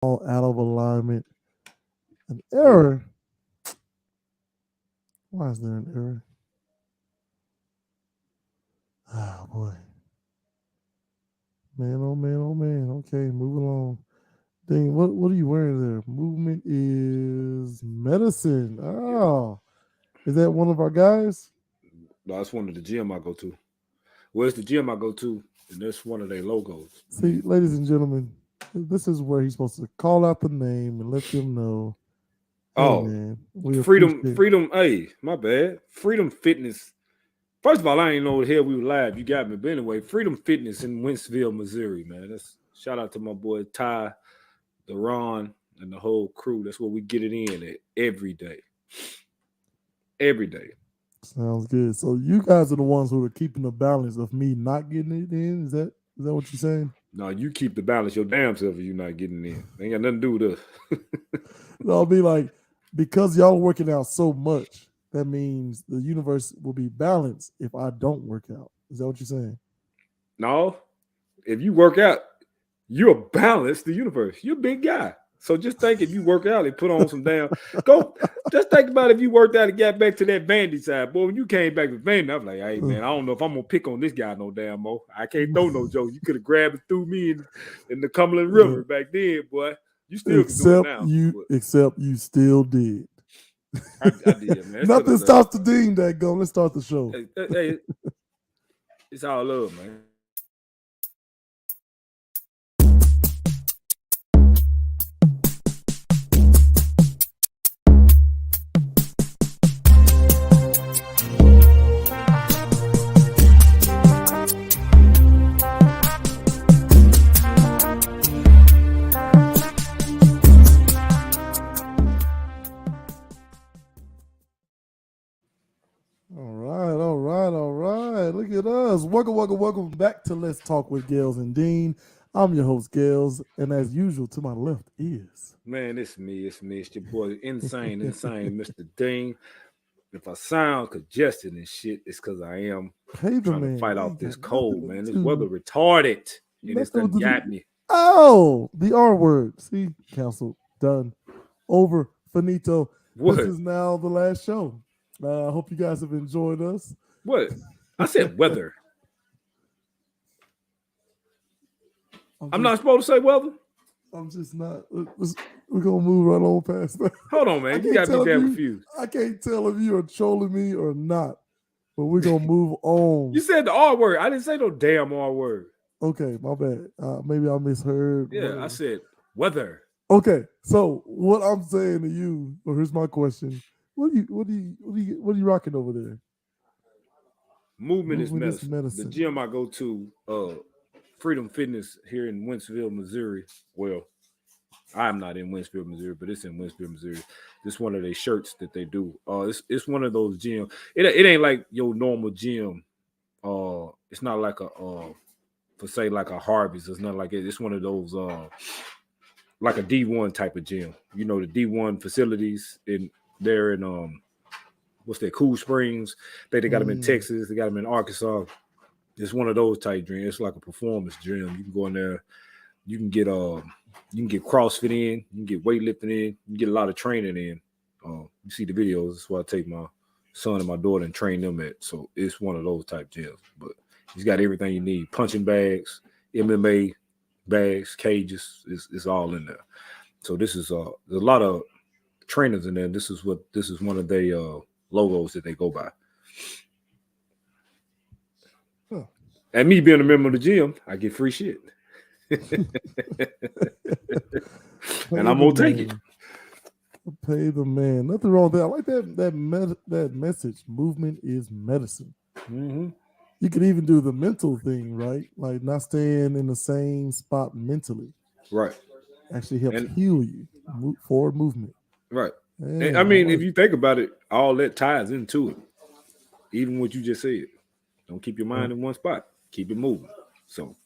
All out of alignment. An error. Why is there an error? Oh boy. Man, oh man, oh man. Okay, moving along. Dang, what are you wearing there? Movement is medicine. Oh. Is that one of our guys? No, that's one of the gym I go to. Well, it's the gym I go to, and that's one of their logos. See, ladies and gentlemen, this is where he's supposed to call out the name and let them know, hey Oh, man, we freedom, appreciate. freedom. Hey, my bad. Freedom Fitness. First of all, I ain't know the hell we were live. You got me. But anyway, Freedom Fitness in Wentzville, Missouri, man. That's shout out to my boy Ty, Deron, and the whole crew. That's where we get it in at every day. Every day. Sounds good. So you guys are the ones who are keeping the balance of me not getting it in. Is that what you're saying? No, you keep the balance your damn self if you're not getting in. Ain't got nothing to do with us. I'll be like, because y'all are working out so much, that means the universe will be balanced if I don't work out. Is that what you're saying? No, if you work out, you're balanced the universe. You're a big guy. So just think if you work out and put on some damn go. Just think about if you worked out and got back to that Vandy side, boy. When you came back with Vandy, I'm like, hey man, I don't know if I'm gonna pick on this guy no damn more. I can't throw no joke. You could have grabbed and threw me in the Cumberland River back then, boy. You still can do it except now. you still did. I did, man. Nothing stops the dean that go. Let's start the show. Hey, it's all love, man. All right, all right, all right. Look at us. Welcome, welcome, welcome back to Let's Talk with Gales and Dean. I'm your host, Gales, and as usual, to my left is. Man, it's me. It's your boy, insane, Mr. Dean. If I sound congested and shit, it's because I am Pay the trying to man. fight I off ain't this got cold, nothing man. to This do. weather retarded, and it's Nothing done to do. got me. Oh, the R word. See, cancel. Done. Over. Finito. This What? is now the last show. I hope you guys have enjoyed us. What? I said weather. I'm not supposed to say weather. I'm just not. We're gonna move right on past that. Hold on, I man. You can't got me tell if damn you. confused. I can't tell if you are trolling me or not. But we're gonna move on. You said the R word. I didn't say no damn R word. Okay, my bad. Maybe I misheard. Yeah, I Whatever. said weather. Okay, so what I'm saying to you, or here's my question: what are you rocking over there? Movement is Movement is medicine. The medicine. gym I go to, Freedom Fitness here in Wentzville, Missouri. Well, I'm not in Wentzville, Missouri, but it's in Wentzville, Missouri. This one of their shirts that they do. It's one of those gym. It ain't like your normal gym. It's not like a for say like a Harvey's. It's not like it. It's one of those like a D1 type of gym. You know the D1 facilities in there in what's that, Cool Springs. They got them in Texas. They got them in Arkansas. It's one of those type gyms. It's like a performance gym. You can go in there. You can get CrossFit in. You can get weightlifting in. You can get a lot of training in. You see the videos. That's why I take my son and my daughter and train them at. So it's one of those type gyms. But he's got everything you need: punching bags, MMA bags, cages. It's all in there. So this is there's a lot of trainers in there. This is one of their logos that they go by. Huh. And me being a member of the gym, I get free shit. And I'm gonna take it. Pay the man. Nothing wrong with that. I like that message. Movement is medicine. Mm-hmm. You could even do the mental thing, right? Like not staying in the same spot mentally. Right. Actually helps And heal you. Forward movement. right. And, Yeah, I I mean, if like. you think about it, all that ties into it. Even what you just said. Don't keep your mind in one spot. Keep it moving. So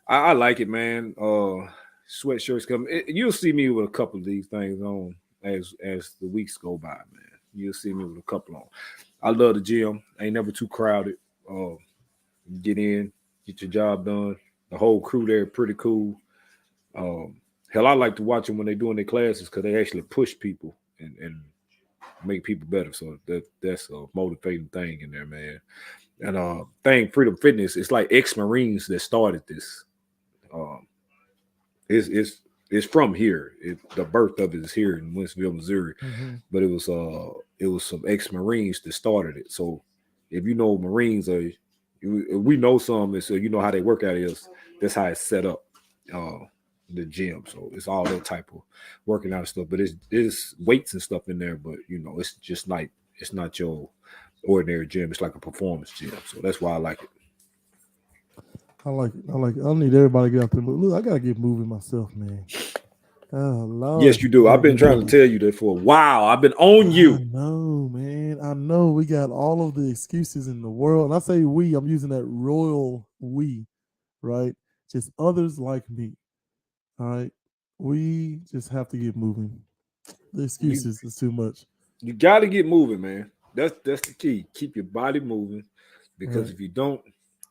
I like it, man. Sweatshirts come. You'll see me with a couple of these things on as the weeks go by, man. You'll see me with a couple on. I love the gym. Ain't never too crowded. Get in, get your job done. The whole crew there pretty cool. Hell, I like to watch them when they're doing their classes because they actually push people and make people better. So that's a motivating thing in there, man. And Freedom Fitness, it's like ex-Marines that started this. Um, it's from here. The birth of it is here in Wentzville, Missouri. Mm-hmm. But it was some ex-Marines that started it. So if you know Marines, we know some, so you know how they work out is. That's how it's set up. The gym, so it's all that type of working out and stuff. But it's weights and stuff in there. But you know, it's just like it's not your ordinary gym. It's like a performance gym. So that's why I like it. I like it. I like it. I need everybody to get out there. Look, I gotta get moving myself, man. Oh Lord. Yes, you do. I've been trying to tell you that for a while. I've been on you. I know, man. I know we got all of the excuses in the world. And I say we, I'm using that royal we, right? Just others like me. All right. We just have to get moving. The excuses is too much. You got to get moving, man. That's the key. Keep your body moving, because if you don't,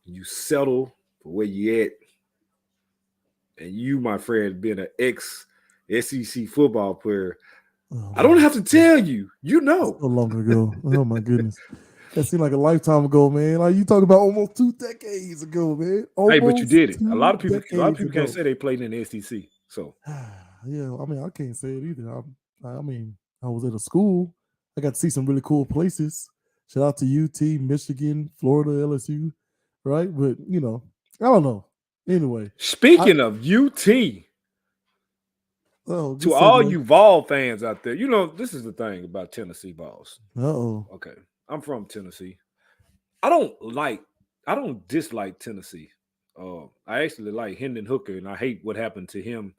you settle for where you at. And you, my friend, being an ex-SEC football player, I don't have to tell you. You know. So long ago. Oh my goodness. That seemed like a lifetime ago, man. Like you talking about almost 2 decades ago, man. Hey, but you did it. A lot of people can't say they played in the SEC. So yeah, I mean, I can't say it either. I mean, I was at a school. I got to see some really cool places. Shout out to UT, Michigan, Florida, LSU, right? But you know, I don't know. Anyway, speaking of UT, to all you Vol fans out there, you know this is the thing about Tennessee Vols. Okay, I'm from Tennessee. I don't dislike Tennessee. I actually like Hendon Hooker, and I hate what happened to him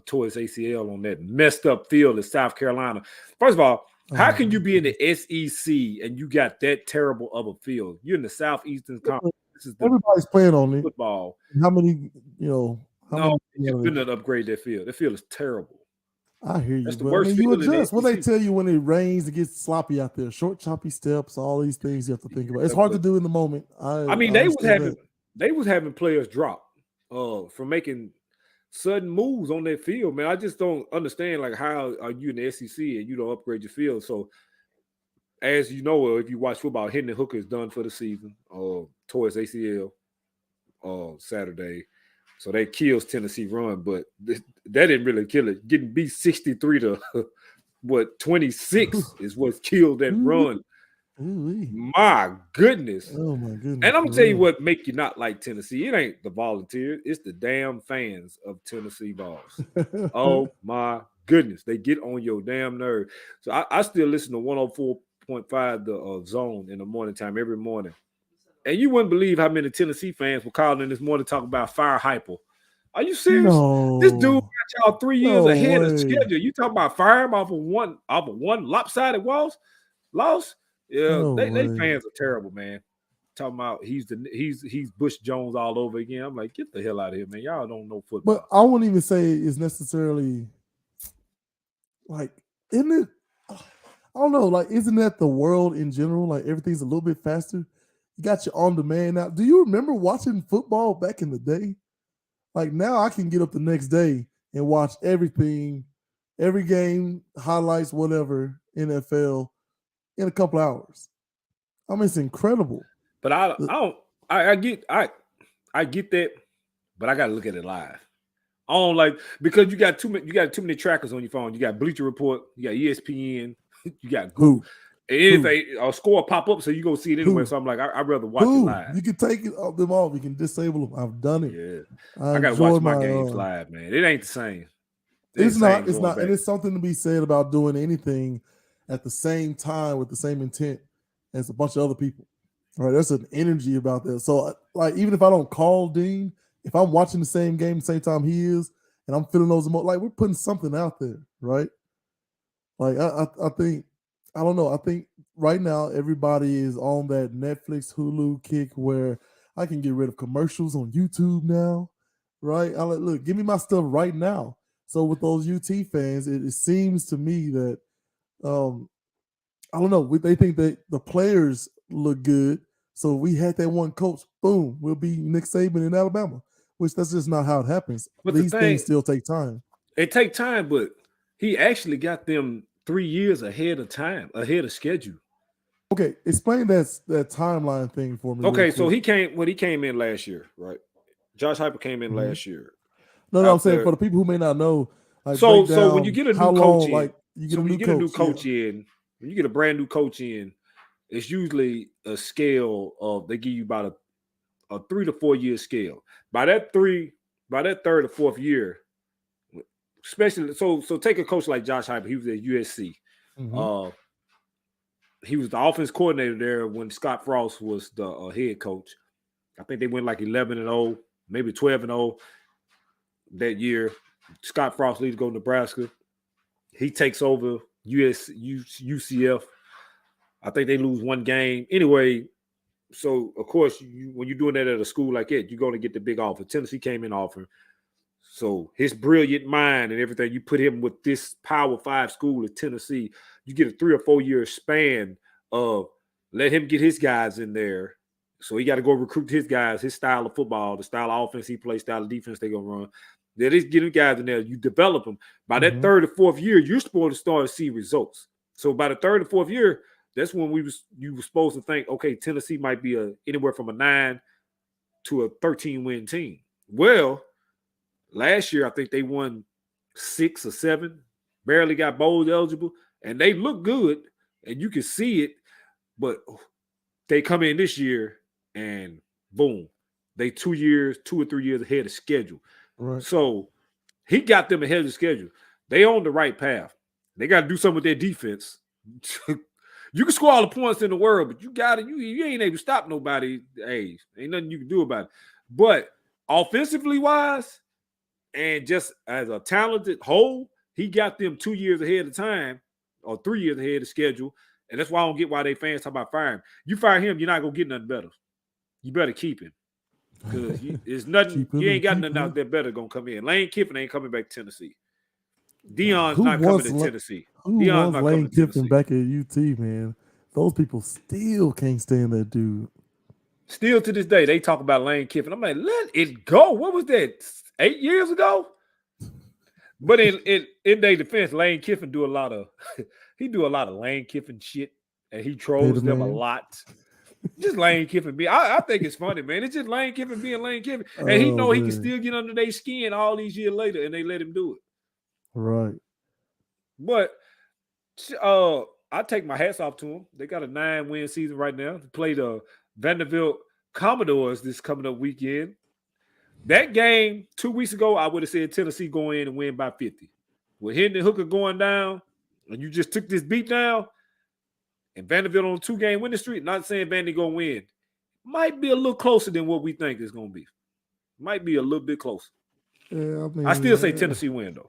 towards ACL on that messed up field in South Carolina. First of all, how can you be in the SEC and you got that terrible of a field? You're in the Southeastern Conference. Everybody's playing on it. Football. How many, you know? You couldn't upgrade that field. That field is terrible. I hear you. That's the worst you field adjust. What they tell you when it rains, it gets sloppy out there. Short, choppy steps, all these things you have to think about. It's hard to do in the moment. I mean, they was having players drop for making sudden moves on that field, man. I just don't understand, like, how are you in the SEC and you don't upgrade your field? So, as you know, if you watch football, Hendon Hooker is done for the season. Towards ACL Saturday. So that kills Tennessee run, but that didn't really kill it. Getting beat 63 to 26 is what killed that run. My goodness. Oh my goodness. And I'm gonna tell you what make you not like Tennessee. It ain't the Volunteers, it's the damn fans of Tennessee Vols. Oh my goodness. They get on your damn nerve. So I still listen to 104.5 the Zone in the morning time every morning. And you wouldn't believe how many Tennessee fans were calling in this morning talking about fire hyper. Are you serious? No. This dude got y'all 3 years ahead of schedule. You talking about fire him off of one lopsided loss? Yeah, they fans are terrible, man. Talking about he's Bush Jones all over again. I'm like, get the hell out of here, man. Y'all don't know football. But I wouldn't even say it's necessarily like, isn't it? I don't know. Like, isn't that the world in general? Like, everything's a little bit faster. You got your on demand now. Do you remember watching football back in the day? Like, now I can get up the next day and watch everything, every game, highlights, whatever, NFL in a couple hours. I mean, it's incredible. But I get that, but I gotta look at it live. I don't like, because you got too many trackers on your phone. You got Bleacher Report, you got ESPN, you got Google. Anything, a score pop up, so you go see it anyway. So I'm like, I'd rather watch it live. You can take them off. You can disable them. I've done it. Yeah, I gotta watch my games live, man. It ain't the same. It's not. And it's something to be said about doing anything at the same time with the same intent as a bunch of other people. All right, there's an energy about that. So, like, even if I don't call Dean, if I'm watching the same game the same time he is, and I'm feeling those emotions, like, we're putting something out there, right? Like, I think. I don't know. I think right now everybody is on that Netflix, Hulu kick where I can get rid of commercials on YouTube now, right? I like, look, give me my stuff right now. So with those UT fans, it seems to me that I don't know. They think that the players look good, so we had that one coach. Boom, we'll be Nick Saban in Alabama. Which that's just not how it happens. But these things still take time. It take time, but he actually got them 3 years ahead of schedule. Okay, explain that timeline thing for me. Okay, so he came in last year, right? Josh Heupel came in last year. No, I'm saying for the people who may not know, like so when you get a new coach in, like when you get a new coach in, when you get a brand new coach in, it's usually a scale of they give you about a 3 to 4 year scale. By that third or fourth year, especially so take a coach like Josh Heupel. He was at USC. He was the offense coordinator there when Scott Frost was the head coach. I think they went like 11-0, maybe 12-0 that year. Scott Frost leaves to go to Nebraska. He takes over UCF. I think they lose one game. Anyway, so of course, when you're doing that at a school like that, you're going to get the big offer. Tennessee came in offering. So his brilliant mind and everything, you put him with this Power 5 school at Tennessee, you get a 3 or 4 year span of let him get his guys in there. So he got to go recruit his guys, his style of football, the style of offense he plays, style of defense they're going to run. They just get them guys in there. You develop them. By that third or fourth year, you're supposed to start to see results. So by the third or fourth year, that's when you were supposed to think, okay, Tennessee might be anywhere from a 9 to a 13-win team. Well, last year, I think they won 6 or 7, barely got bowl eligible, and they look good, and you can see it, but they come in this year, and boom, they 2 or 3 years ahead of schedule. Right. So he got them ahead of the schedule. They on the right path. They got to do something with their defense. You can score all the points in the world, but you ain't able to stop nobody. Hey, ain't nothing you can do about it. But offensively wise, and just as a talented whole, he got them 2 years ahead of time or 3 years ahead of schedule. And that's why I don't get why they fans talk about firing him. You fire him, you're not going to get nothing better. You better keep him. Because there's nothing, you ain't got nothing out there better going to come in. Lane Kiffin ain't coming back to Tennessee. Deion's not coming to Tennessee. Deion's not Lane Kiffin back at UT, man. Those people still can't stand that dude. Still to this day, they talk about Lane Kiffin. I'm like, let it go. What was that? 8 years ago? But in their defense, Lane Kiffin do a lot of Lane Kiffin shit, and he trolls them a lot. Just Lane Kiffin I think it's funny, man. It's just Lane Kiffin being Lane Kiffin, and he know he can still get under their skin all these years later, and they let him do it. Right. But I take my hats off to him. They got a 9-win season right now. They play the Vanderbilt Commodores this coming up weekend. That game 2 weeks ago, I would have said Tennessee go in and win by 50. With Hendon Hooker going down, and you just took this beat down, and Vanderbilt on a 2-game winning streak, not saying Vandy going to win. Might be a little closer than what we think it's going to be. Might be a little bit closer. Yeah, I still say Tennessee win, though.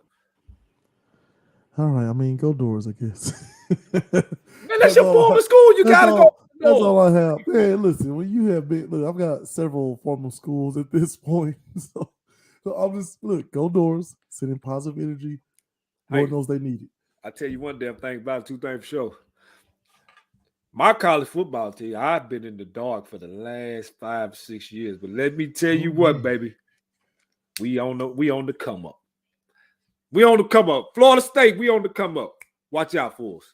All right, I mean, go Doors, I guess. Man, that's your former school. You got to go. That's all I have. Man, listen, when you have been, look, I've got several former schools at this point. So I'm just, look, go Doors, sending positive energy. Lord knows they need it. I tell you one damn thing about it, 2 things for sure. My college football team, I've been in the dark for the last 5 or 6 years. But let me tell you what, baby. We on the come up. We on the come up. Florida State, we on the come up. Watch out for us.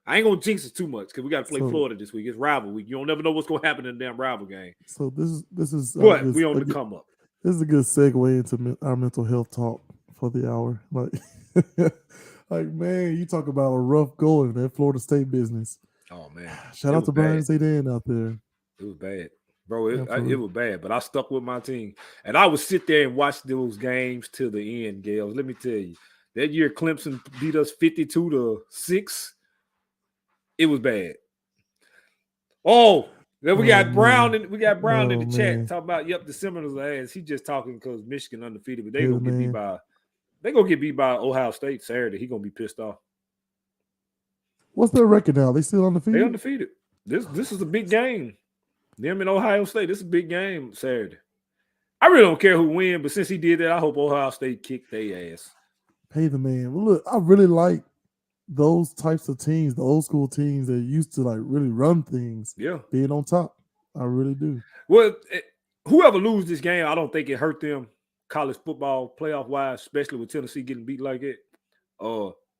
I ain't gonna jinx it too much because we got to play Florida this week. It's rival week. You don't never know what's gonna happen in the damn rival game. So this is. But we on the come up. This is a good segue into our mental health talk for the hour. Like man, you talk about a rough go in that Florida State business. Oh man! Shout out to Brian Zayden out there. It was bad, bro. It was bad, but I stuck with my team, and I would sit there and watch those games till the end. Gales, let me tell you, that year Clemson beat us 52-6. It was bad. Oh, then we got Brown in the chat talking about the Seminoles ass. He just talking because Michigan undefeated, but they gonna get beat by Ohio State Saturday. He gonna be pissed off. What's their record now? They still undefeated? They undefeated. This is a big game. Them in Ohio State. This is a big game Saturday. I really don't care who wins, but since he did that, I hope Ohio State kicked their ass. Pay the man. Well, look, I really like those types of teams, the old school teams that used to like really run things. Yeah, being on top. I really do. Well, whoever lose this game, I don't think it hurt them college football playoff wise, especially with Tennessee getting beat like it.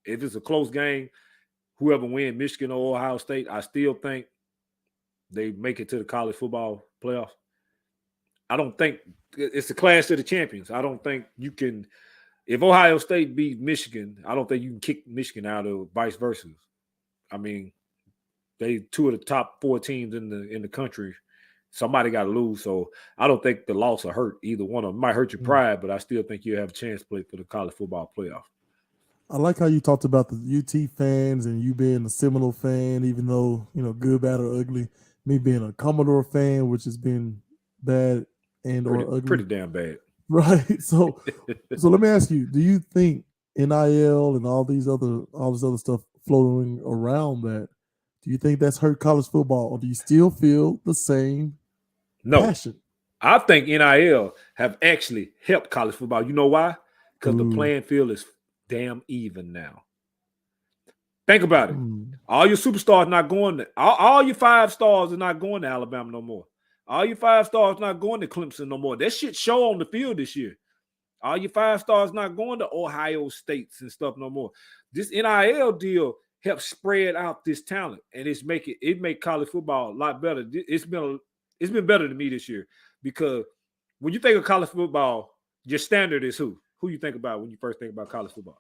If it's a close game, whoever wins, Michigan or Ohio State, I still think they make it to the college football playoffs. I don't think it's a clash of the champions. I don't think you can. If Ohio State beat Michigan, I don't think you can kick Michigan out or vice versa. I mean, they two of the top 4 teams in the country. Somebody got to lose, so I don't think the loss will hurt either one of them. It might hurt your pride, but I still think you have a chance to play for the college football playoff. I like how you talked about the UT fans and you being a Seminole fan, even though, good, bad, or ugly. Me being a Commodore fan, which has been bad and or ugly. Pretty damn bad. Right. So let me ask you, do you think NIL and all this other stuff floating around that, do you think that's hurt college football, or do you still feel the same passion? I think NIL have actually helped college football. You know why? Because the playing field is damn even now. Think about it. All your superstars not going to all your 5 stars are not going to Alabama no more. All your 5 stars not going to Clemson no more. That shit show on the field this year. All your 5 stars not going to Ohio States and stuff no more. This NIL deal helps spread out this talent, and it make college football a lot better. It's been better to me this year, because when you think of college football, your standard is who? Who you think about when you first think about college football?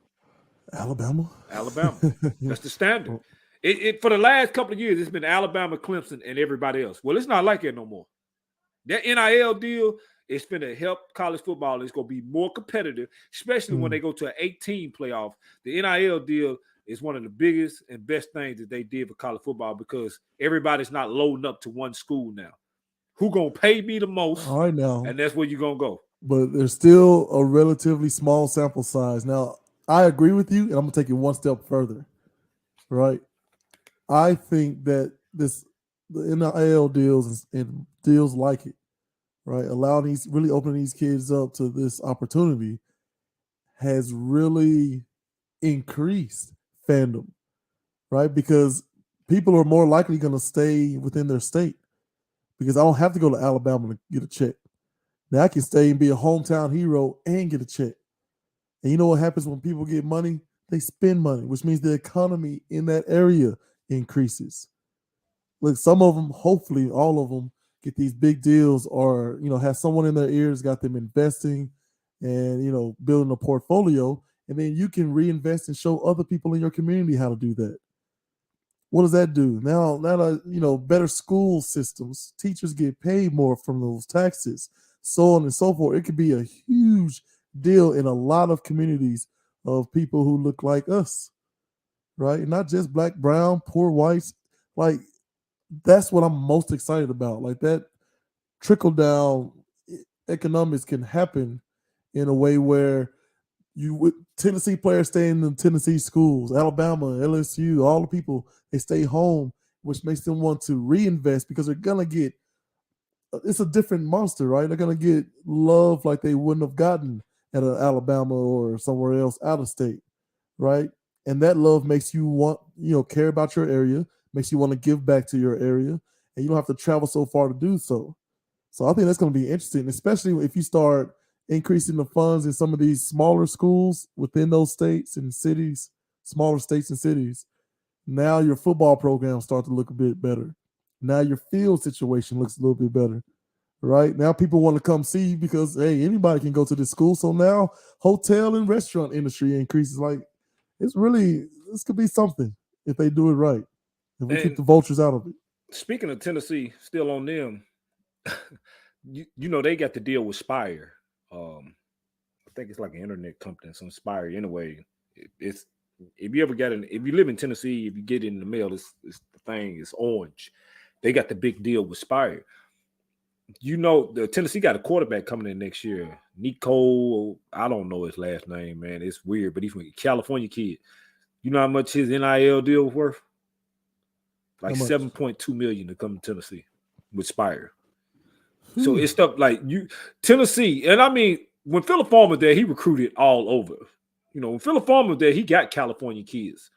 Alabama. That's the standard. It for the last couple of years, it's been Alabama, Clemson, and everybody else. Well, it's not like that no more. That NIL deal is going to help college football. It's going to be more competitive, especially when they go to an 18 playoff. The NIL deal is one of the biggest and best things that they did for college football, because everybody's not loading up to one school now. Who going to pay me the most? All right, now. And that's where you're going to go. But there's still a relatively small sample size. Now, I agree with you, and I'm going to take it one step further, right? I think that the NIL deals and deals like it, right, really opening these kids up to this opportunity has really increased fandom, right? Because people are more likely going to stay within their state, because I don't have to go to Alabama to get a check. Now I can stay and be a hometown hero and get a check. And you know what happens when people get money? They spend money, which means the economy in that area increases. Look, some of them, hopefully all of them, get these big deals, or, have someone in their ears, got them investing and, building a portfolio. And then you can reinvest and show other people in your community how to do that. What does that do? Now, better school systems, teachers get paid more from those taxes, so on and so forth. It could be a huge deal in a lot of communities of people who look like us, right? Not just black, brown, poor, whites. Like, that's what I'm most excited about. Like, that trickle down economics can happen in a way where Tennessee players stay in the Tennessee schools, Alabama, LSU, all the people, they stay home, which makes them want to reinvest, because they're going to get, it's a different monster, right? They're going to get love like they wouldn't have gotten at an Alabama or somewhere else out of state, right? And that love makes you want, care about your area, makes you want to give back to your area, and you don't have to travel so far to do so. So I think that's going to be interesting, especially if you start increasing the funds in some of these smaller schools within those states and cities, smaller states and cities. Now your football programs start to look a bit better. Now your field situation looks a little bit better, right? Now people want to come see, because, hey, anybody can go to this school. So now hotel and restaurant industry increases. Like, this could be something if they do it right. If we keep the vultures out of it. Speaking of Tennessee, still on them, they got to deal with Spire. I think it's like an internet company, some Spire. Anyway, it's if you live in Tennessee, if you get it in the mail, it's the thing is orange. They got the big deal with Spire. The Tennessee got a quarterback coming in next year. Nico, I don't know his last name, man. It's weird, but he's a California kid. You know how much his NIL deal was worth? Like $7.2 million to come to Tennessee with Spire. So it's stuff like Tennessee, and I mean, when Phillip Farmer was there, he recruited all over. When Phillip Farmer was there, he got California kids.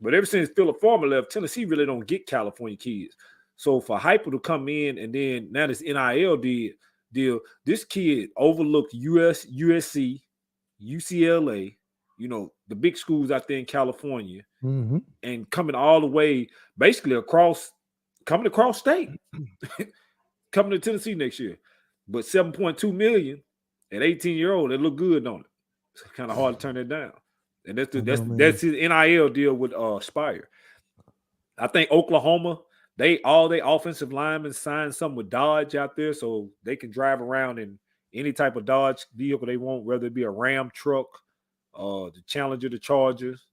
But ever since Phillip Farmer left, Tennessee really don't get California kids. So for Heupel to come in, and then now this NIL did, deal. This kid overlooked USC, UCLA, the big schools out there in California, and coming all the way, basically coming across state, coming to Tennessee next year. But 7.2 million at 18-year-old, it look good, don't it? It's kind of hard to turn that down. And that's his NIL deal with Spire. I think Oklahoma, all their offensive linemen signed something with Dodge out there, so they can drive around in any type of Dodge vehicle they want, whether it be a Ram truck, the Challenger, the Chargers.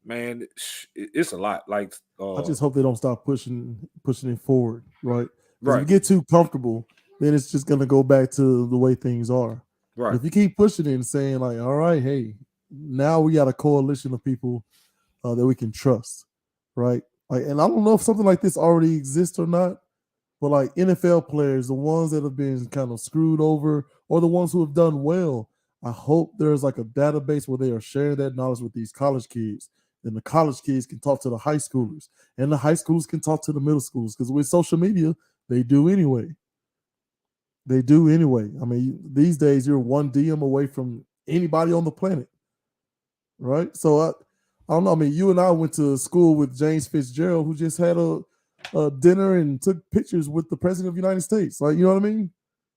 Man, it's a lot. Like I just hope they don't stop pushing it forward, right? Right. If you get too comfortable, then it's just gonna go back to the way things are. Right. But if you keep pushing it and saying like, all right, hey, now we got a coalition of people that we can trust, right? Like, and I don't know if something like this already exists or not, but like NFL players, the ones that have been kind of screwed over, or the ones who have done well, I hope there's like a database where they are sharing that knowledge with these college kids. Then the college kids can talk to the high schoolers, and the high schoolers can talk to the middle schools, because with social media, they do anyway. I mean, these days you're one DM away from anybody on the planet, right? So I don't know. I mean, you and I went to school with James Fitzgerald, who just had a dinner and took pictures with the president of the United States. Like, you know what I mean?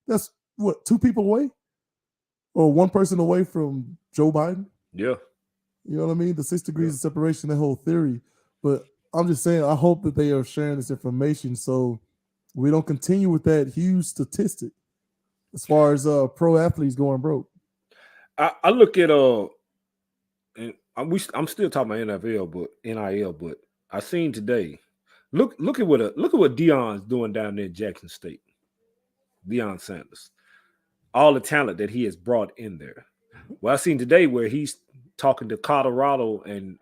That's what, 2 people away, or 1 person away from Joe Biden. Yeah. You know what I mean? The 6 degrees of separation, that whole theory. But I'm just saying, I hope that they are sharing this information so we don't continue with that huge statistic as far as pro athletes going broke. I look at and I'm still talking about NFL, but NIL. But I seen today. Look at what Deion's doing down there in Jackson State. Deion Sanders, all the talent that he has brought in there. Well, I seen today where he's talking to Colorado and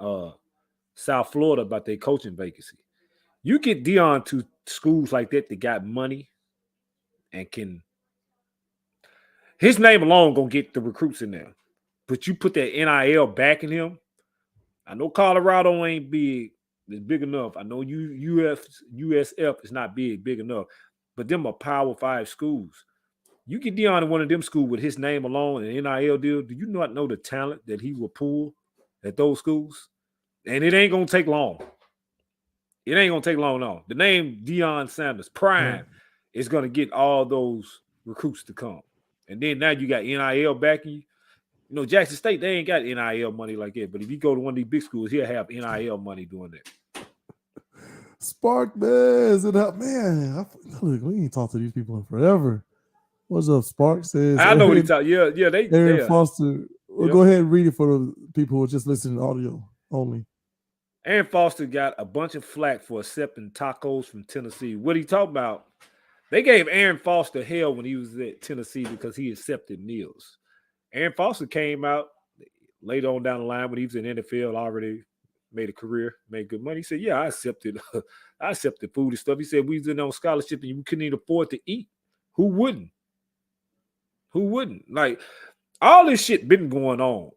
South Florida about their coaching vacancy. You get Deion to schools like that got money and can. His name alone gonna get the recruits in there, but you put that NIL back in him. I know Colorado ain't big. It's big enough. I know USF is not big enough, but them are Power 5 schools. You get Deion in one of them schools with his name alone and NIL deal. Do you not know the talent that he will pull at those schools? And it ain't gonna take long. It ain't gonna take long, no. The name Deion Sanders, Prime, is gonna get all those recruits to come. And then now you got NIL backing you. You know, Jackson State, they ain't got NIL money like that. But if you go to one of these big schools, he'll have NIL money doing that. Spark, man, is it up, man? Look, we ain't talked to these people in forever. What's up, Spark? Says I know what he's talking. Yeah, Aaron Foster. Well, go ahead and read it for the people who are just listening to audio only. Aaron Foster got a bunch of flack for accepting tacos from Tennessee. What he talked about? They gave Aaron Foster hell when he was at Tennessee because he accepted meals. Aaron Foster came out later on down the line when he was in NFL, already made a career, made good money. He said, "Yeah, I accepted food and stuff." He said, "We was in on scholarship and we couldn't even afford to eat. Who wouldn't? Like, all this shit been going on.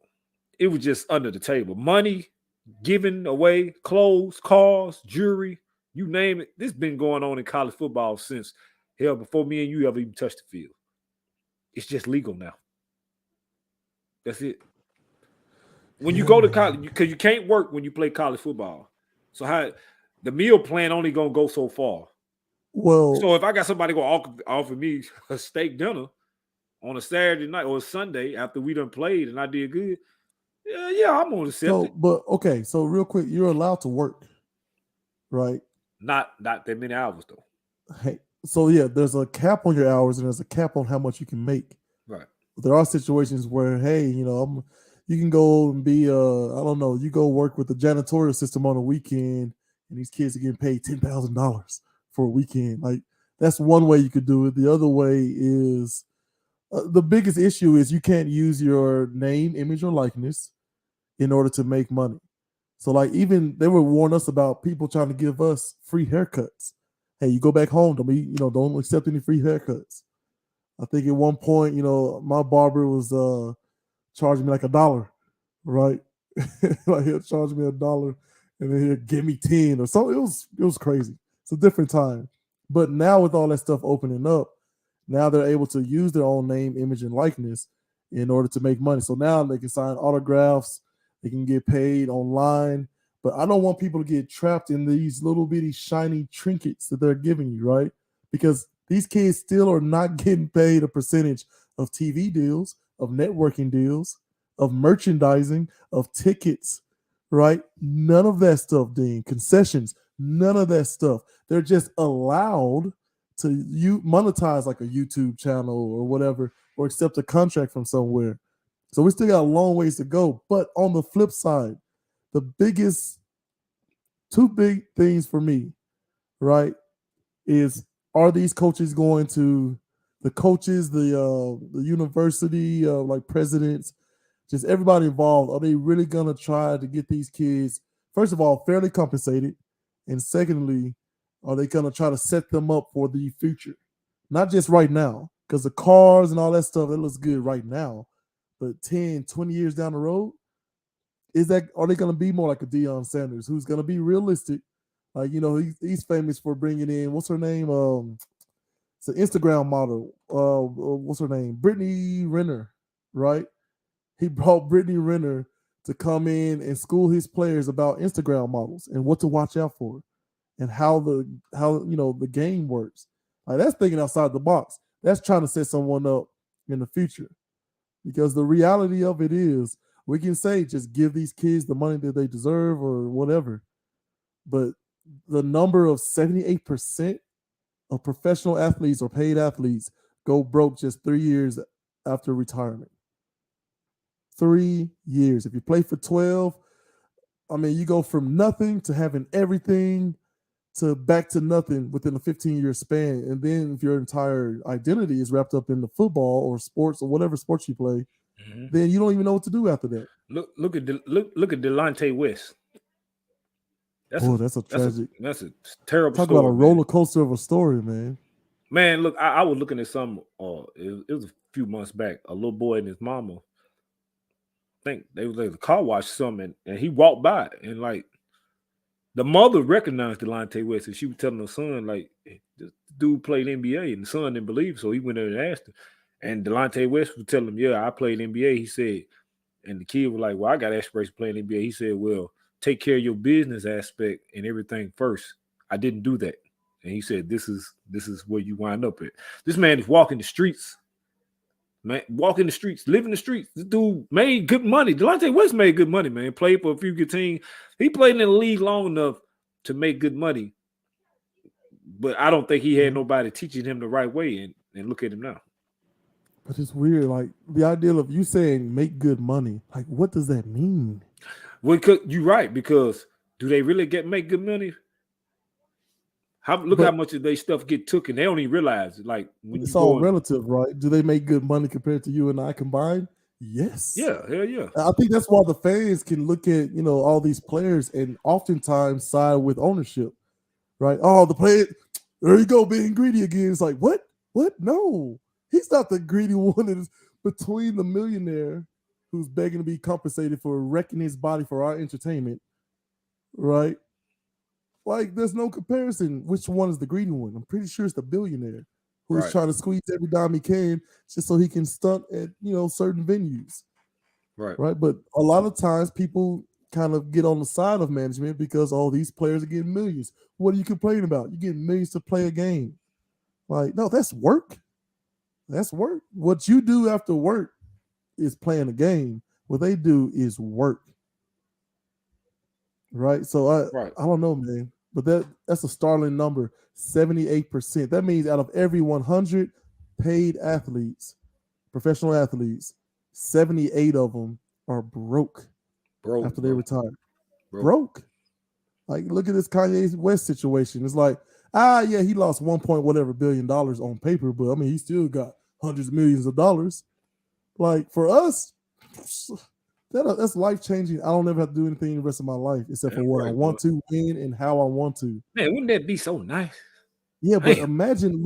It was just under the table. Money given away, clothes, cars, jewelry, you name it. This been going on in college football since hell before me and you ever even touched the field. It's just legal now. That's it. When you go to college, because you can't work when you play college football. So how the meal plan only gonna go so far. Well, so if I got somebody gonna offer me a steak dinner on a Saturday night or a Sunday after we done played and I did good, yeah, I'm gonna accept it. But okay, so real quick, you're allowed to work, right? Not that many hours though. Hey, so yeah, there's a cap on your hours and there's a cap on how much you can make. Right. But there are situations where, hey, you know, you can go and be, I don't know, you go work with the janitorial system on a weekend, and these kids are getting paid $10,000 for a weekend. Like, that's one way you could do it. The other way is the biggest issue is you can't use your name, image, or likeness in order to make money. So, like, even they would warn us about people trying to give us free haircuts. Hey, you go back home, don't accept any free haircuts. I think at one point, my barber was charging me like $1, right? Like, he'll charge me $1 and then he'll give me 10 or something. It was crazy. It's a different time. But now with all that stuff opening up, Now they're able to use their own name, image, and likeness in order to make money. So now they can sign autographs, they can get paid online. But I don't want people to get trapped in these little bitty shiny trinkets that they're giving you, right? Because these kids still are not getting paid a percentage of TV deals, of networking deals, of merchandising, of tickets, right? None of that stuff, Dean. Concessions, none of that stuff. They're just allowed to monetize like a YouTube channel or whatever, or accept a contract from somewhere. So we still got a long ways to go. But on the flip side, the two big things for me, right, is are these coaches going to, the coaches, the university, like presidents, just everybody involved, are they really going to try to get these kids, first of all, fairly compensated? And secondly, are they going to try to set them up for the future? Not just right now, because the cars and all that stuff, that looks good right now. But 10, 20 years down the road, are they going to be more like a Deion Sanders, who's going to be realistic? Like, he's famous for bringing in, what's her name? It's an Instagram model. What's her name? Brittany Renner, right? He brought Brittany Renner to come in and school his players about Instagram models and what to watch out for, and how the game works. Like, that's thinking outside the box. That's trying to set someone up in the future. Because the reality of it is, we can say just give these kids the money that they deserve or whatever, but the number of 78% of professional athletes or paid athletes go broke just 3 years after retirement. 3 years. If you play for 12, I mean, you go from nothing to having everything to back to nothing within a 15-year span. And then if your entire identity is wrapped up in the football or sports or whatever sports you play, then you don't even know what to do after that. Look at Delonte West. That's a tragic. That's a terrible. Talk about a roller coaster of a story, man. Man, look, I was looking at some. It was a few months back. A little boy and his mama. I think they was at the car wash something, and he walked by, and like the mother recognized Delonte West, and she was telling her son, like, this dude played NBA, and the son didn't believe, so he went there and asked her. And Delonte West was telling him, yeah, I played NBA. He said, and the kid was like, well, I got aspirations playing NBA. He said, well, take care of your business aspect and everything first. I didn't do that. And he said, this is where you wind up at. This man is walking the streets. Man, walking the streets, living the streets. This dude made good money. Delonte West made good money, man. Played for a few good teams. He played in the league long enough to make good money. But I don't think he had nobody teaching him the right way. And look at him now. But it's weird. Like, the idea of you saying make good money, like, what does that mean? Well, you're right, because do they really make good money? Look how much of their stuff get took, and they don't even realize it. Like, when it's all relative, right? Do they make good money compared to you and I combined? Yes. Yeah, hell yeah. I think that's why the fans can look at, all these players and oftentimes side with ownership, right? Oh, the player, there you go, being greedy again. It's like, what? No, he's not the greedy one. It's between the millionaire who's begging to be compensated for wrecking his body for our entertainment, right? Like, there's no comparison. Which one is the greedy one? I'm pretty sure it's the billionaire who's trying to squeeze every dime he can just so he can stunt at, certain venues. Right. But a lot of times people kind of get on the side of management because all these players are getting millions. What are you complaining about? You're getting millions to play a game. Like, no, that's work. That's work. What you do after work is playing a game. What they do is work. Right. So I don't know, man. But that's a startling number, 78%. That means out of every 100 paid athletes, professional athletes, 78 of them are broke after they retire. Broke. Like, look at this Kanye West situation. It's like, yeah, he lost $1 billion on paper, but I mean, he still got hundreds of millions of dollars. Like, for us, that's life-changing. I don't ever have to do anything the rest of my life except for what I want to win and how I want to. Man, wouldn't that be so nice? Yeah, but imagine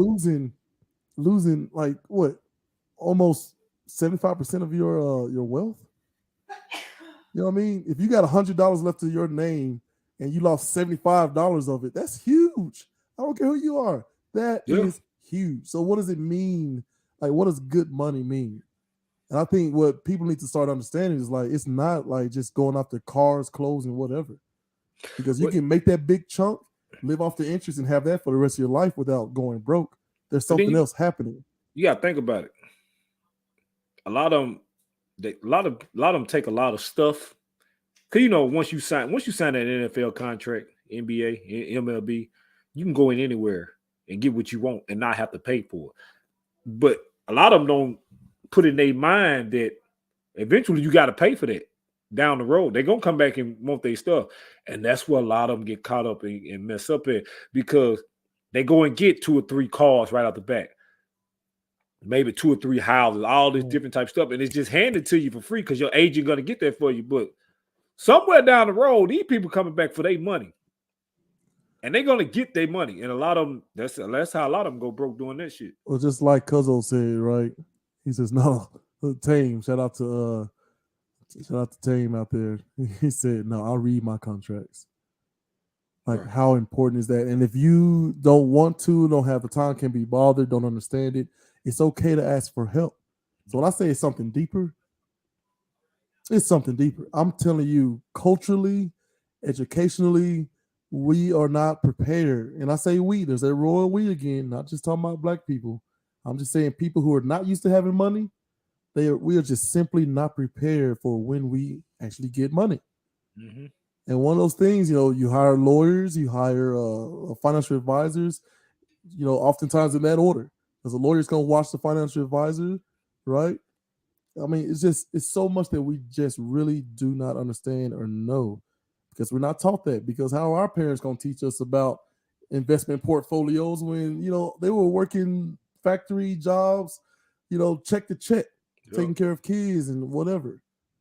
losing like what? Almost 75% of your wealth. You know what I mean? If you got $100 left to your name and you lost $75 of it, that's huge. I don't care who you are. That is huge. So what does it mean? Like, what does good money mean? And I think what people need to start understanding is like it's not like just going after cars, clothes, and whatever. Because you can make that big chunk, live off the interest, and have that for the rest of your life without going broke. There's something else happening. You gotta think about it. A lot of them take a lot of stuff. Cause once you sign that NFL contract, NBA, MLB, you can go in anywhere and get what you want and not have to pay for it. But a lot of them don't put in their mind that eventually you got to pay for that down the road. They're gonna come back and want their stuff, and that's where a lot of them get caught up and mess up in, because they go and get 2 or 3 cars right out the back, maybe 2 or 3 houses, all this different type of stuff, and it's just handed to you for free because your agent gonna get that for you. But somewhere down the road, these people coming back for their money, and they're gonna get their money. And a lot of them, that's how a lot of them go broke doing that shit. Well, just like Cuzzo said, right? He says, "No, Tame." Shout out to Tame out there. He said, "No, I'll read my contracts." Like, how important is that? And if you don't want to, don't have the time, can't be bothered, don't understand it, it's okay to ask for help. So when I say it's something deeper, it's something deeper. I'm telling you, culturally, educationally, we are not prepared. And I say we, there's a royal we again, not just talking about black people. I'm just saying people who are not used to having money, we are just simply not prepared for when we actually get money. Mm-hmm. And one of those things, you hire lawyers, you hire financial advisors, oftentimes in that order, because the lawyer's going to watch the financial advisor, right? I mean, it's so much that we just really do not understand or know, because we're not taught that. Because how are our parents going to teach us about investment portfolios when, they were working factory jobs, check to check, taking care of kids and whatever.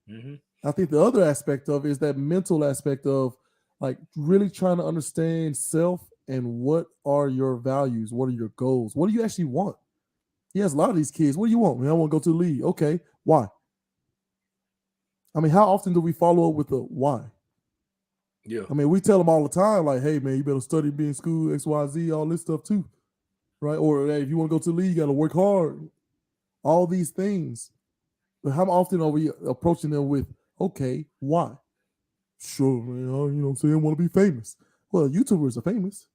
Mm-hmm. I think the other aspect of it is that mental aspect of like really trying to understand self and what are your values, what are your goals, what do you actually want? He has a lot of these kids. What do you want? Man, I want to go to the league. Okay, why? I mean, how often do we follow up with the why? Yeah. I mean, we tell them all the time, like, hey, man, you better study, be in school, X, Y, Z, all this stuff too, right? Or hey, if you want to go to the league, you got to work hard. All these things. But how often are we approaching them with, okay, why? Sure, man, I'm saying I want to be famous. Well, YouTubers are famous.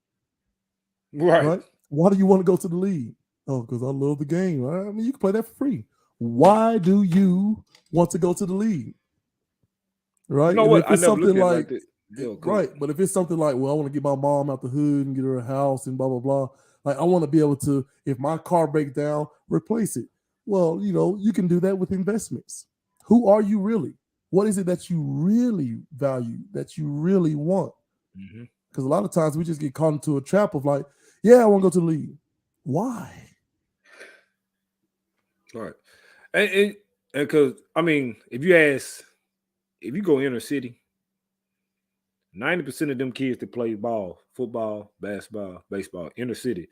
Right? Why do you want to go to the league? Oh, because I love the game. Right? I mean, you can play that for free. Why do you want to go to the league? Right? You know what? I never looked at it right. But if it's something like, well, I want to get my mom out the hood and get her a house and blah, blah, blah. Like, I want to be able to, if my car breaks down, replace it. Well, you can do that with investments. Who are you really? What is it that you really value, that you really want? Because a lot of times we just get caught into a trap of like, yeah, I want to go to the league. Why? All right. And because, I mean, if you go inner city, 90% of them kids that play ball, football, basketball, baseball, inner city,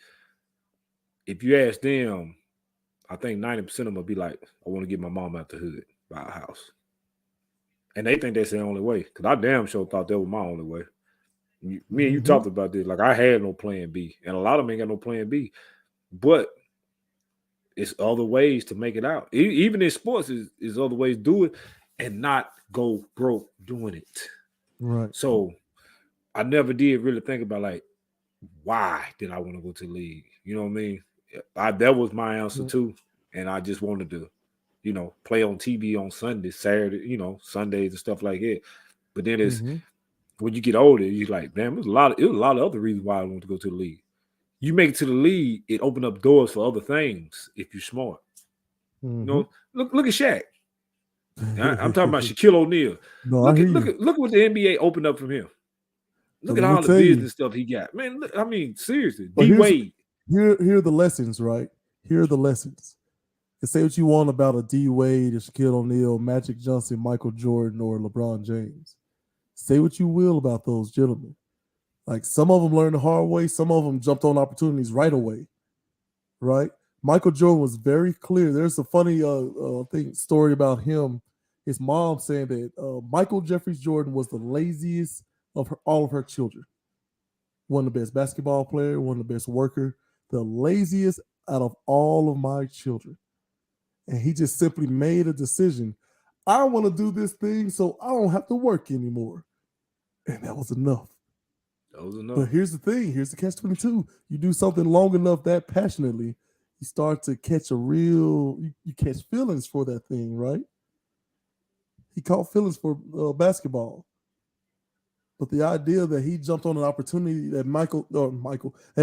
if you ask them, I think 90% of them will be like, I want to get my mom out the hood, buy a house. And they think that's the only way. Because I damn sure thought that was my only way. Me and you talked about this. Like, I had no plan B. And a lot of them ain't got no plan B. But it's other ways to make it out. Even in sports, is other ways to do it and not go broke doing it. Right. So I never did really think about, like, why did I want to go to the league? You know what I mean? That was my answer too. And I just wanted to, play on TV on Sundays, Saturday, Sundays and stuff like that. But then it's when you get older, you're like, damn, it was a lot of other reasons why I wanted to go to the league. You make it to the league, it opened up doors for other things if you're smart. Look at Shaq. I'm talking about Shaquille O'Neal. No, look at what the NBA opened up from him. Look at all the business stuff he got. Man, look, I mean, seriously. D-Wade. Here are the lessons, right? Here are the lessons. And say what you want about a D-Wade, a Shaquille O'Neal, Magic Johnson, Michael Jordan, or LeBron James. Say what you will about those gentlemen. Like, some of them learned the hard way. Some of them jumped on opportunities right away, right? Michael Jordan was very clear. There's a funny story about him. His mom saying that Michael Jeffries Jordan was the laziest of all of her children. One of the best basketball player, one of the best worker, the laziest out of all of my children. And he just simply made a decision. I want to do this thing so I don't have to work anymore. And that was enough. That was enough. But here's the thing. Here's the catch-22. You do something long enough that passionately, you start to catch you catch feelings for that thing, right? He caught feelings for basketball. But the idea that he jumped on an opportunity that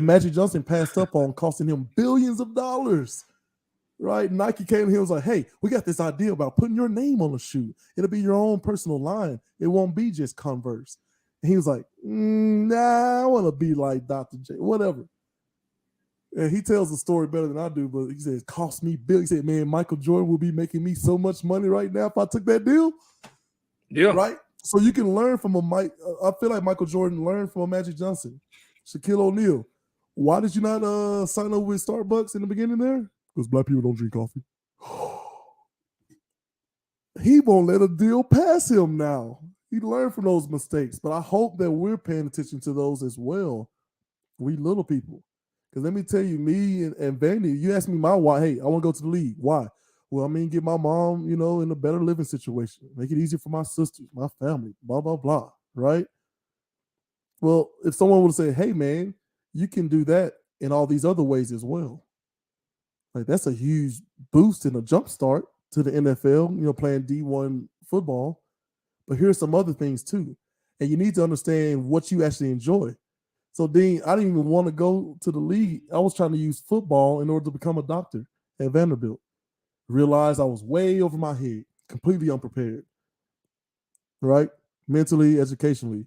Magic Johnson passed up on, costing him billions of dollars, right? Nike came to him and was like, hey, we got this idea about putting your name on a shoe. It'll be your own personal line. It won't be just Converse. And he was like, nah, I want to be like Dr. J, whatever. And he tells the story better than I do, but he says, it cost me billions. He said, man, Michael Jordan will be making me so much money right now if I took that deal. Yeah. Right? So you can learn from I feel like Michael Jordan learned from a Magic Johnson. Shaquille O'Neal. Why did you not sign up with Starbucks in the beginning there? Because black people don't drink coffee. He won't let a deal pass him now. He learned from those mistakes. But I hope that we're paying attention to those as well. We little people. Because let me tell you, me and Vandy, you asked me my why. Hey, I want to go to the league. Why? Well, I mean, get my mom, in a better living situation. Make it easier for my sisters, my family, blah, blah, blah, right? Well, if someone would say, hey, man, you can do that in all these other ways as well. Like, that's a huge boost and a jump start to the NFL, playing D1 football. But here's some other things, too. And you need to understand what you actually enjoy. So, Dean, I didn't even want to go to the league. I was trying to use football in order to become a doctor at Vanderbilt. Realized I was way over my head, completely unprepared, right? Mentally, educationally.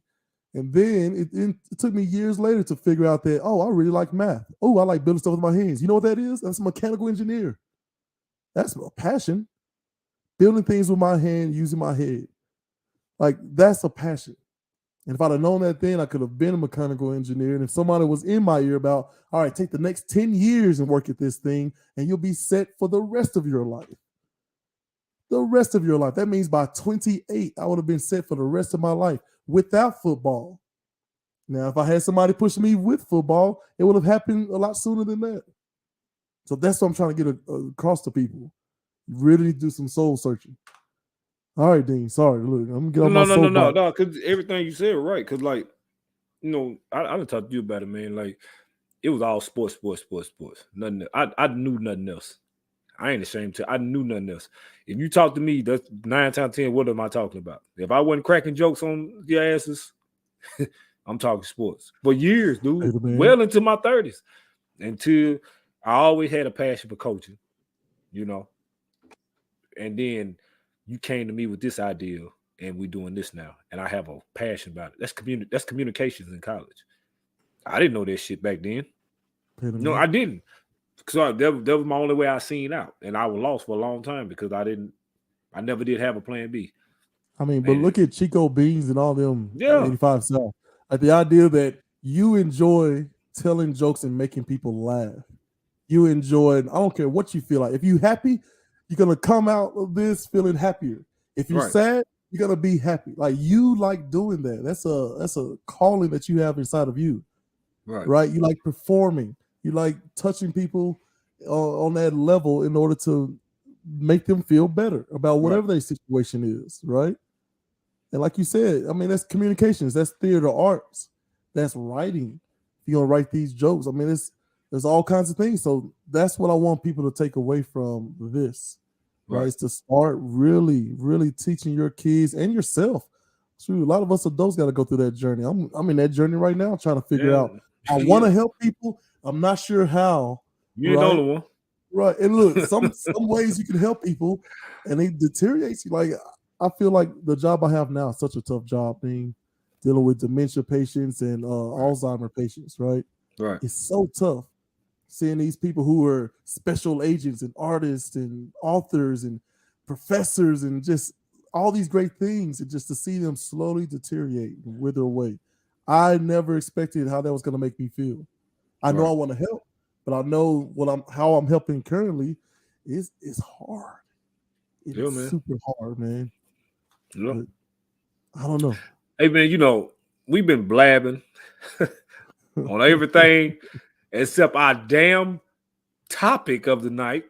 And then it took me years later to figure out that, I really like math. Oh, I like building stuff with my hands. You know what that is? That's a mechanical engineer. That's a passion. Building things with my hand, using my head. Like, that's a passion. And if I'd have known that then, I could have been a mechanical engineer. And if somebody was in my ear about, all right, take the next 10 years and work at this thing, and you'll be set for the rest of your life. The rest of your life. That means by 28, I would have been set for the rest of my life without football. Now, if I had somebody pushing me with football, it would have happened a lot sooner than that. So that's what I'm trying to get across to people. You really need to do some soul searching. All right, Dean. Sorry. Look, I'm gonna get on my soapbox. No. Because everything you said right. Because, like, I done talked to you about it, man. Like, it was all sports. Nothing. I knew nothing else. I ain't ashamed to. I knew nothing else. If you talk to me, that's 9 times 10. What am I talking about? If I wasn't cracking jokes on your asses, I'm talking sports for years, dude. Well into my 30s, until I always had a passion for coaching, And then you came to me with this idea, and we're doing this now, and I have a passion about it. That's communications in college. I didn't know that shit back then. No, I didn't. So that was my only way I seen out, and I was lost for a long time because I never did have a plan B. I mean, but look at Chico Beans and all them 85 South. Like, the idea that you enjoy telling jokes and making people laugh. You enjoy, I don't care what you feel like. If you're happy, you're going to come out of this feeling happier. If you're sad, you're going to be happy. Like, you like doing that. That's a calling that you have inside of you. Right? You like performing. You like touching people on that level in order to make them feel better about whatever their situation is, right? And like you said, I mean, that's communications. That's theater arts. That's writing. You're going to write these jokes. I mean, there's all kinds of things. So that's what I want people to take away from this, right? Is to start really, really teaching your kids and yourself. So a lot of us adults got to go through that journey. I'm in that journey right now, trying to figure out. I want to help people. I'm not sure how. You ain't the only one. Right. And look, some ways you can help people, and it deteriorates you. Like, I feel like the job I have now is such a tough job, dealing with dementia patients and Alzheimer patients, right? Right. It's so tough seeing these people who are special agents and artists and authors and professors and just all these great things, and just to see them slowly deteriorate and wither away. I never expected how that was going to make me feel. I know I want to help, but I know how I'm helping currently is hard. It's super hard, man. Yeah. I don't know. Hey, man, we've been blabbing on everything except our damn topic of the night.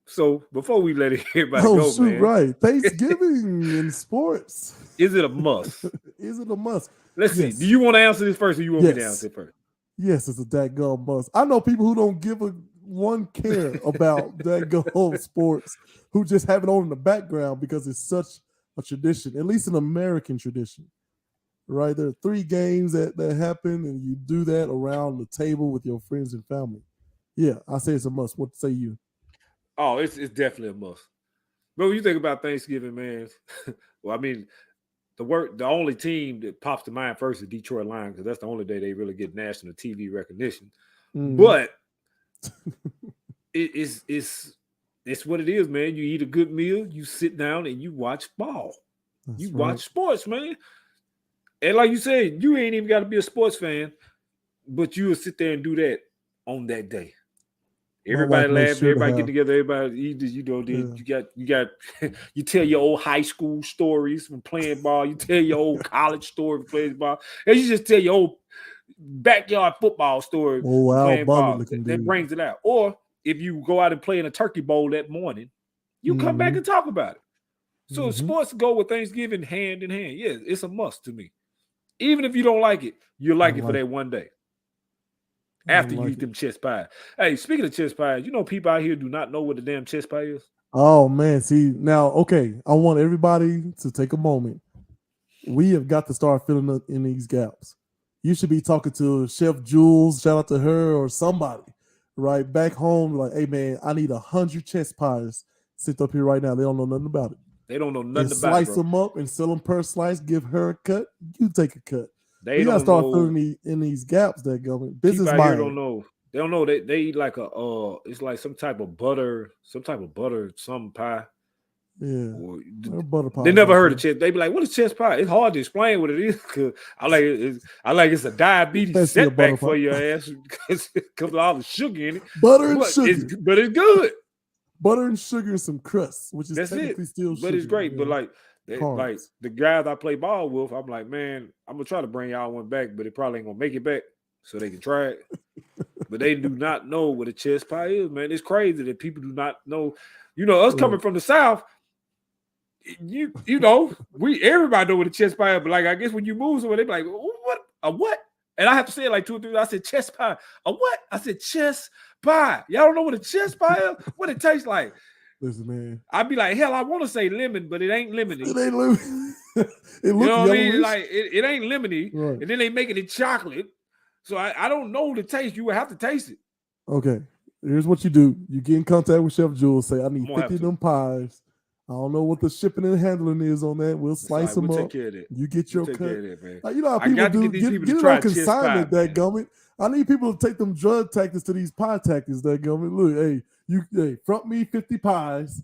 So before we let everybody go, shoot, man. Right. Thanksgiving in sports. Is it a must? Is it a must? Let's see. Do you want to answer this first or you want me to answer it first? Yes, it's a dadgum must. I know people who don't give one care about dadgum sports, who just have it on in the background because it's such a tradition, at least an American tradition. Right? There are 3 games that happen, and you do that around the table with your friends and family. Yeah, I say it's a must. What say you? Oh, it's definitely a must. But when you think about Thanksgiving, man, well, I mean, the only team that pops to mind first is Detroit Lions, because that's the only day they really get national TV recognition. But it's what it is, man. You eat a good meal, you sit down and you watch ball. That's watch sports, man. And like you said, you ain't even got to be a sports fan, but you will sit there and do that on that day. Everybody laugh, everybody get together, everybody you got you tell your old high school stories from playing ball, you tell your old college story from playing ball, and you just tell your old backyard football story playing ball. That brings it out. Or if you go out and play in a turkey bowl that morning, you come back and talk about it. So sports go with Thanksgiving hand in hand. Yeah, it's a must to me. Even if you don't like it, you'll like it for that one day. After you eat them chess pies. Hey, speaking of chess pies, you know people out here do not know what the damn chess pie is? Oh, man. See, now, okay, I want everybody to take a moment. We have got to start filling in these gaps. You should be talking to Chef Jules, shout out to her, or somebody, right, back home, like, hey, man, I need 100 chess pies. Sit up here right now. They don't know nothing about it. They don't know nothing about it. Slice them up and sell them per slice, give her a cut, you take a cut. We gotta start filling in these gaps that go. Business mind don't know. They don't know. They eat like it's like some type of butter, some pie. Yeah, butter pie. They never heard of chess. They be like, "What is chess pie?" It's hard to explain what it is. Cause I like it's a diabetes setback for your ass because it comes with all the sugar in it. Butter and sugar, but it's good. Butter and sugar and some crust, which is technically still sugar. But it's great. Yeah. But like the guys I play ball with, I'm like, man, I'm gonna try to bring y'all one back, but it probably ain't gonna make it back so they can try it. But they do not know what a chess pie is, man. It's crazy that people do not know. You know, us coming from the South, you know, everybody know what a chess pie is, but like I guess when you move somewhere, they be like, what? A what? And I have to say it like 2 or 3. I said chess pie. A what? I said chess pie. Y'all don't know what a chess pie is? What it tastes like? Listen, man. I'd be like, hell, I want to say lemon, but it ain't lemony. It ain't lemon. You know what I mean? Like it ain't lemony, right. And then they making it chocolate. So I don't know the taste. You would have to taste it. Okay. Here's what you do. You get in contact with Chef Jules. Say, I need 50 of them pies. I don't know what the shipping and handling is on that. We'll slice them up. Take care of that. You get your cut. That, like, you know how people do. Get it on consignment, that gummit. I need people to take them drug tactics to these pie tactics, that gummit. Look, hey, front me 50 pies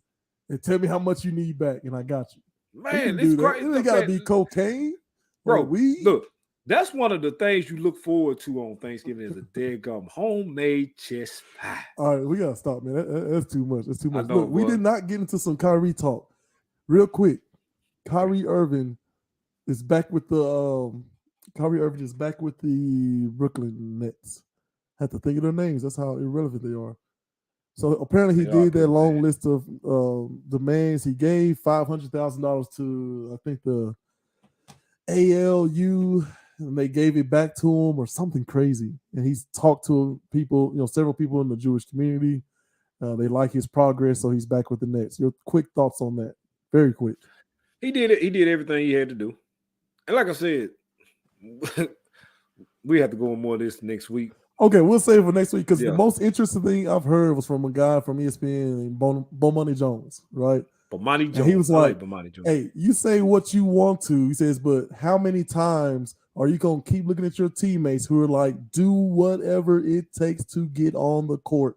and tell me how much you need back, and I got you. Man, it's great. It ain't got to be cocaine, bro. Weed. Look, that's one of the things you look forward to on Thanksgiving is a daggum homemade chess pie. All right, we gotta stop, man. That's too much. That's too much. Look, we did not get into some Kyrie talk. Real quick, Kyrie Irving is back with the Brooklyn Nets. Have to think of their names. That's how irrelevant they are. So apparently he did that long list of demands. He gave $500,000 to, I think, the ALU, and they gave it back to him or something crazy. And he's talked to people, several people in the Jewish community. They like his progress, so he's back with the Nets. Your quick thoughts on that? Very quick. He did it. He did everything he had to do. And like I said, we have to go on more of this next week. Okay, we'll save it for next week because the most interesting thing I've heard was from a guy from ESPN named Bomani Jones, right? Bomani Jones. And he was like, Bomani Jones. Hey, you say what you want to. He says, but how many times are you going to keep looking at your teammates who are like, do whatever it takes to get on the court?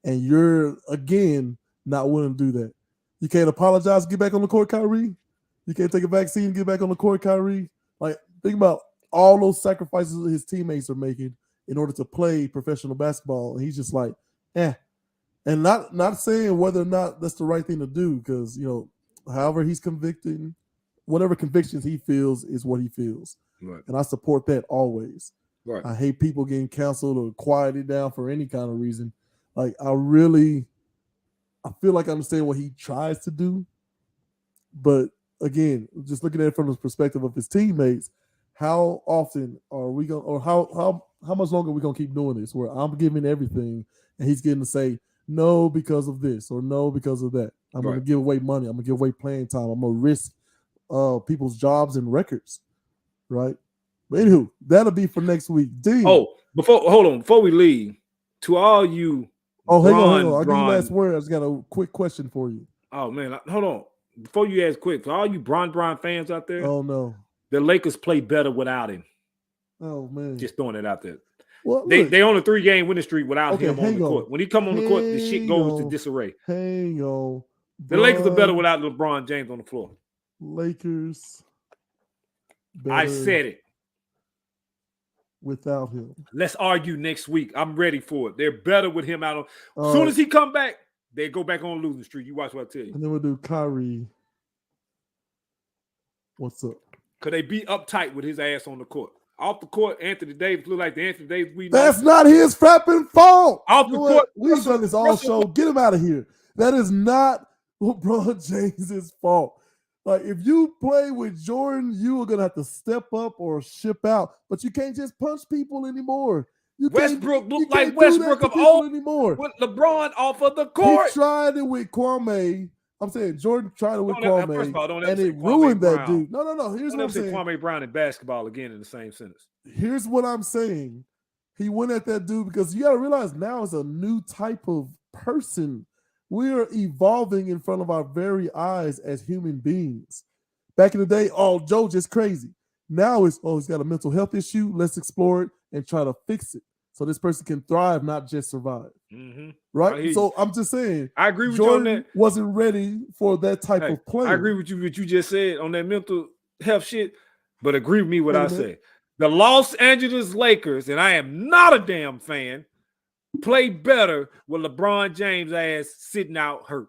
And you're, again, not willing to do that. You can't apologize, get back on the court, Kyrie. You can't take a vaccine, get back on the court, Kyrie. Like, think about all those sacrifices that his teammates are making in order to play professional basketball. And he's just like, And not saying whether or not that's the right thing to do, because, however he's convicted, whatever convictions he feels is what he feels. Right. And I support that always. Right. I hate people getting canceled or quieted down for any kind of reason. Like I feel like I understand what he tries to do, but again, just looking at it from the perspective of his teammates, how often are we going, or how much longer are we gonna keep doing this? Where I'm giving everything, and he's getting to say no because of this or no because of that. I'm gonna give away money. I'm gonna give away playing time. I'm gonna risk people's jobs and records, right? But anywho, that'll be for next week. D. Oh, before we leave, to all you. Oh, hang on. I'll give you last word. I just got a quick question for you. Oh man, hold on. Before you ask quick, for all you Bron fans out there, oh no, the Lakers play better without him. Oh man, just throwing it out there. Well, they on a 3-game winning streak without him on the court. When he come on the court, the shit goes to disarray. Hang on. The Lakers are better without LeBron James on the floor. Lakers. I said it. Without him. Let's argue next week. I'm ready for it. They're better with him out. As soon as he come back, they go back on losing streak. You watch what I tell you. And then we'll do Kyrie. What's up? Could they be uptight with his ass on the court? Off the court, Anthony Davis look like the Anthony Davis we know. That's not his frapping fault. Off the court, we've done this all show. Get him out of here. That is not LeBron James's fault. Like, if you play with Jordan, you are going to have to step up or ship out. But you can't just punch people anymore. Westbrook looked like Westbrook of old anymore. With LeBron off of the court. He tried it with Kwame. I'm saying Jordan tried it with Kwame. And it ruined that dude. No. Here's what I'm saying. Kwame Brown and basketball again in the same sentence. Here's what I'm saying. He went at that dude because you got to realize now it's a new type of person. We are evolving in front of our very eyes as human beings. Back in the day, Joe just crazy. Now it's, he's got a mental health issue. Let's explore it and try to fix it so this person can thrive, not just survive. Mm-hmm. Right? So I'm just saying, I agree with Jordan you on that. Wasn't ready for that type of play. I agree with you what you just said on that mental health shit, but agree with me what I said. The Los Angeles Lakers, and I am not a damn fan, play better with LeBron James' ass sitting out hurt.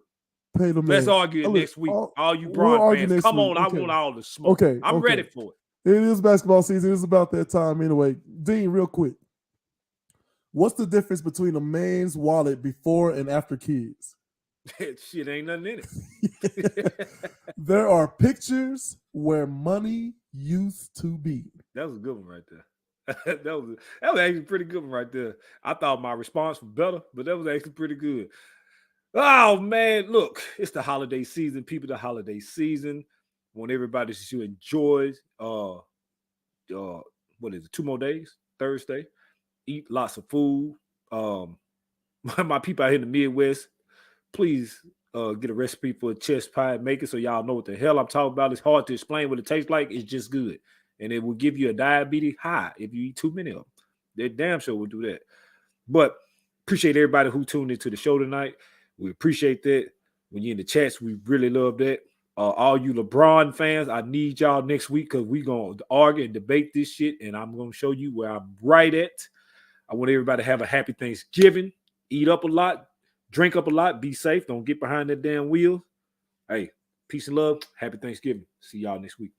Let's argue it next week. All you Bron fans, come on. Okay. I want all the smoke. Okay. I'm ready for it. It is basketball season. It's about that time anyway. Dean, real quick. What's the difference between a man's wallet before and after kids? Shit ain't nothing in it. There are pictures where money used to be. That was a good one right there. that was actually a pretty good one right there. I thought my response was better, but that was actually pretty good. Oh man, look, it's the holiday season. People, the holiday season. Want everybody to enjoy. What is it? 2 more days. Thursday. Eat lots of food. My people out here in the Midwest, please get a recipe for a chest pie. Make it so y'all know what the hell I'm talking about. It's hard to explain what it tastes like. It's just good. And it will give you a diabetes high if you eat too many of them. They damn sure will do that. But appreciate everybody who tuned into the show tonight. We appreciate that. When you're in the chats, we really love that. All you LeBron fans, I need y'all next week because we're going to argue and debate this shit, and I'm going to show you where I'm right at. I want everybody to have a happy Thanksgiving. Eat up a lot. Drink up a lot. Be safe. Don't get behind that damn wheel. Hey, peace and love. Happy Thanksgiving. See y'all next week.